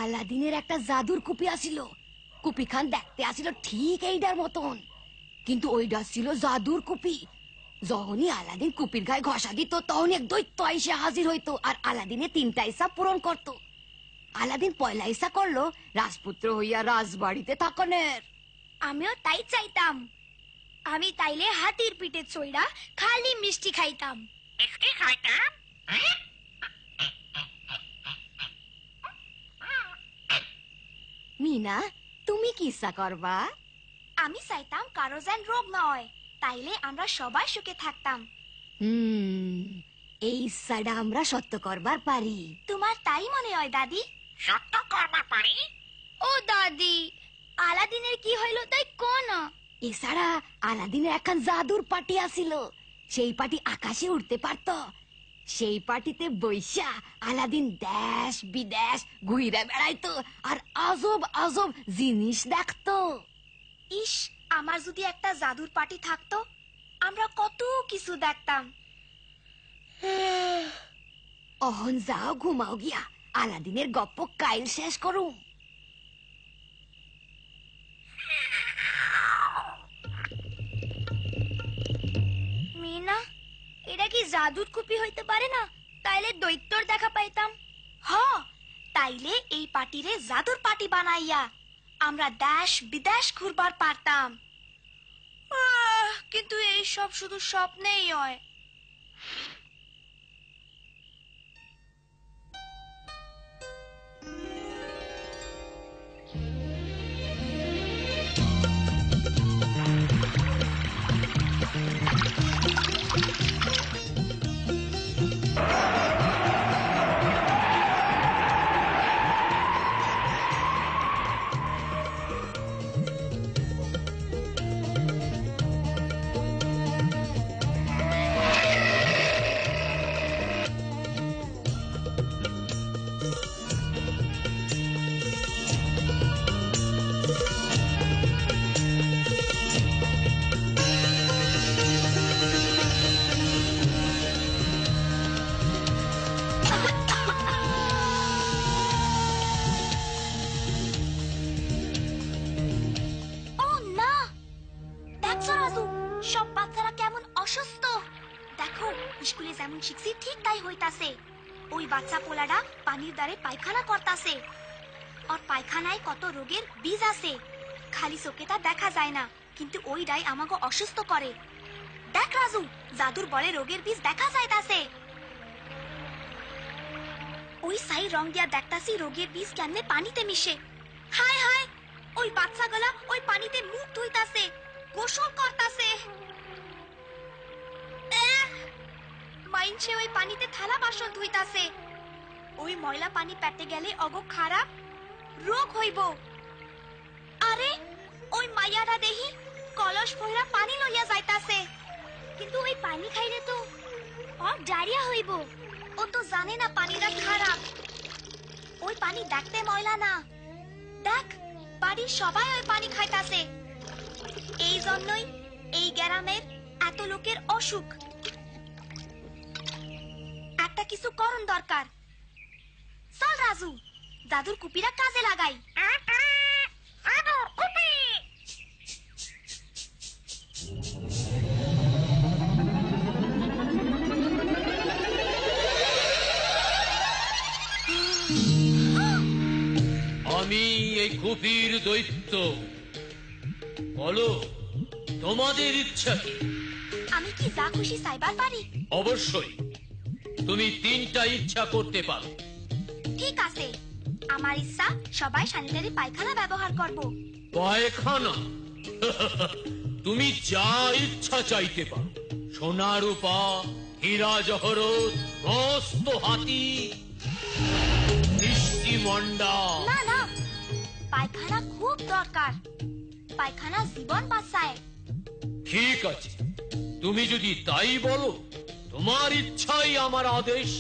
আলাদিনের একটা জাদুর কুপি আসিল। কুপি খান দেখতে আসিল ঠিক এইটার মতন, কিন্তু ওইটা ছিল জাদুর কুপি। যখনই আলাদিন কুপির গায়ে ঘষা দিত তখন এক দৈত্য এসে হাজির হইতো আর আলাদিনের 3টা ইচ্ছা পূরণ করত। আলাদিন পয়লা ইচ্ছা করলো রাজপুত্র হইয়া রাজবাড়িতে থাকনের। আমিও তাই চাইতাম। আমি তাইলে হাতির পিঠে চড়া খালি মিষ্টি খাইতাম। মিষ্টি খাইতাম? মিনা, তুমি কি ইচ্ছা করবা? আমি চাইতাম কারো যেন রোগ না হয়, তাইলে আমরা সবাই সুখে থাকতাম। এই ইচ্ছাটা আমরা সত্য করবার পারি। তোমার তাই মনে হয় দাদি? সত্য করবার পারি? ও দাদি, আলাদিনের কি হইল তাই কোন? এছাড়া আলাদিনের একখান জাদুর পাটি আসিল। সেই পাটি আকাশে উঠতে পারত। সেই পাটিতে বৈশা আলাদিন দেশ বিদেশ ঘুরে বেড়াইতো আর আজব আজব জিনিস দেখতো। ইস, আমার যদি একটা জাদুর পাটি থাকতো, আমরা কত কিছু দেখতাম। অহন যাও ঘুমাও গিয়া, আলাদিনের গপ্প কাইল শেষ করুম। মিনা, এটা কি জাদুর কুপি হইতে পারে না? তাইলে দৈত্যর দেখা পাইতাম। হ, তাইলে এই পাটিরে জাদুর পাটি বানাইয়া আমরা দেশ বিদেশ ঘুরবার পারতাম। কিন্তু এই সব শুধু স্বপ্নেই হয়। সব বাচ্চারা কেমন অসুস্থ দেখো। স্কুলে যেমন শিখছি ঠিক তাই হইতাছে। ওই বাচ্চা পোলাটা পানির দ্বারে পায়খানা করতাছে, আর পায়খানায় কত রোগের বীজ আছে। খালি চোখে তা দেখা যায় না, কিন্তু ওইটাই আমাকে অসুস্থ করে। দেখ রাজু, জাদুর বলে রোগের বীজ দেখা যাইতাছে। ওই সাই রং দিয়া দেখতাছি রোগের বীজ কেমনে পানিতে মিশে। হায় হায়, ওই বাচ্চাগুলা ওই পানিতে মুখ ধুইতাছে, গোসল করতাছে। মাইনছে ওই পানিতে থালা বাসন ধুইতাছে। ওই ময়লা পানি পেটে গেলে অগো খারাপ রোগ হইব। আরে ওই মাইয়ারা দেহি কলস ভরা পানি লইয়া যাইতাছে, কিন্তু ওই পানি খাইলে তো ওর ডায়রিয়া হইব। ও তো জানে না পানিটা খারাপ। ওই পানি দেখতে ময়লা না। দেখ, বাড়ির সবাই ওই পানি খাইতাছে। এই জন্যই এই গ্রামের এত লোকের অসুখ। একটা কিছু করণ দরকার। চল রাজু, জাদুর কুপিরা কাজে লাগাই। আমি এই কুপির দৈত্য। বলো, তোমাদের ইচ্ছা কি? আমি কি যা খুশি চাইবার পারি? অবশ্যই, তুমি 3টা ইচ্ছা করতে পারো। ঠিক আছে, আমার ইচ্ছা সবাই স্যানিটারি পায়খানা ব্যবহার করব। পায়খানা? তুমি যা ইচ্ছা চাইতে পারো। সোনা রূপা, হীরা জহরত, মস্ত হাতি, মিষ্টি মন্ডা। না না, পায়খানা খুব দরকার। পায়খানা জীবন বাঁচায়। ঠিক আছে, তুমি যদি তাই বলো, তোমার ইচ্ছাই আমার আদেশ।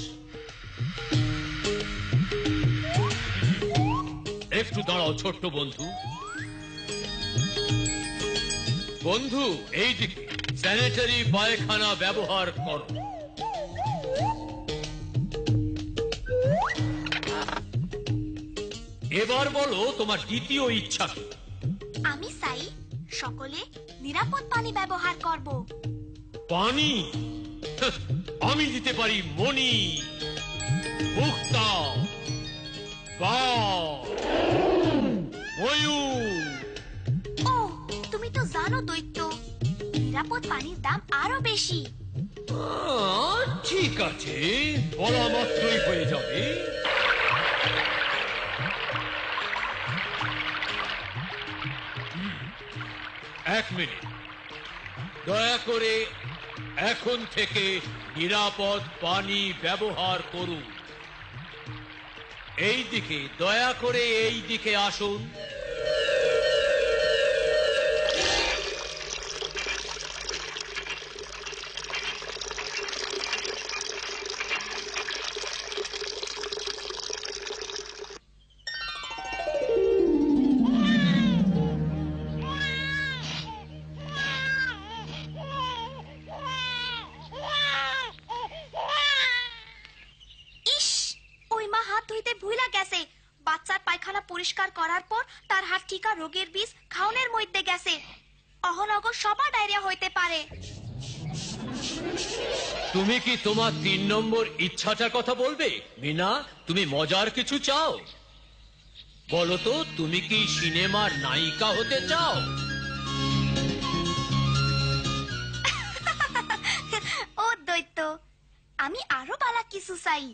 একটু দাঁড়াও ছোট্ট বন্ধু। বন্ধু, এই দিকে স্যানিটারি পায়খানা ব্যবহার করো। এবার বলো তোমার দ্বিতীয় ইচ্ছা কি? আমি চাই সকলে নিরাপদ পানি ব্যবহার করব। পানি? আমি দিতে পারি মণি, মুক্তা, ময়ূর। ও, তুমি তো জানো দৈত্য, নিরাপদ পানির দাম আরো বেশি। ঠিক আছে, বলা মাত্রই হয়ে যাবে। এক মিনিট, দয়া করে এখন থেকে নিরাপদ পানি ব্যবহার করুন। এই দিকে, দয়া করে এই দিকে আসুন। ইস, ওই মা হাত ধুইতে ভুইলা গেছে। বাচ্চার পায়খানা পরিষ্কার করার পর তার হাত ঠিকা রোগের বিষ খাওনের মধ্যে গেছে। অহনগ সবার ডায়রিয়া হইতে পারে। তুমি কি তোমার 3 নম্বর ইচ্ছাটার কথা বলবে? মিনা, তুমি মজার কিছু চাও? বলো তো, তুমি কি সিনেমার নায়িকা হতে চাও? ও দৈত্য, আমি আরো বালা কিছু চাই।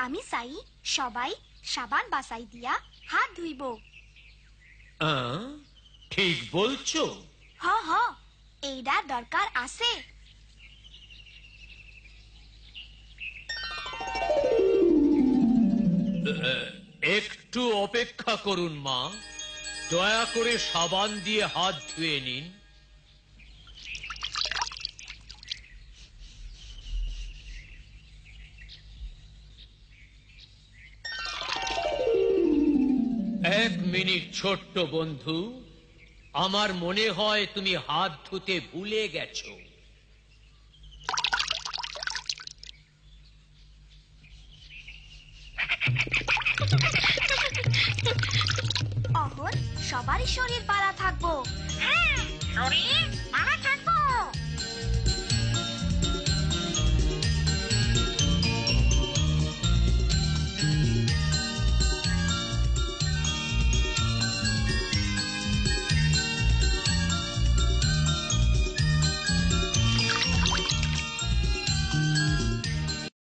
আমি চাই সবাই সাবান বাসাই দিয়া হাত ধুইব। ঠিক বলছো। হ হ, এইটা দরকার আছে। একটু অপেক্ষা করুন মা, দয়া করে সাবান দিয়ে হাত ধুয়ে নিন। এক মিনিট ছোট্ট বন্ধু, আমার মনে হয় তুমি হাত ধুতে ভুলে গেছো। অহন সবারই শরীর বালা থাকবো। শরীর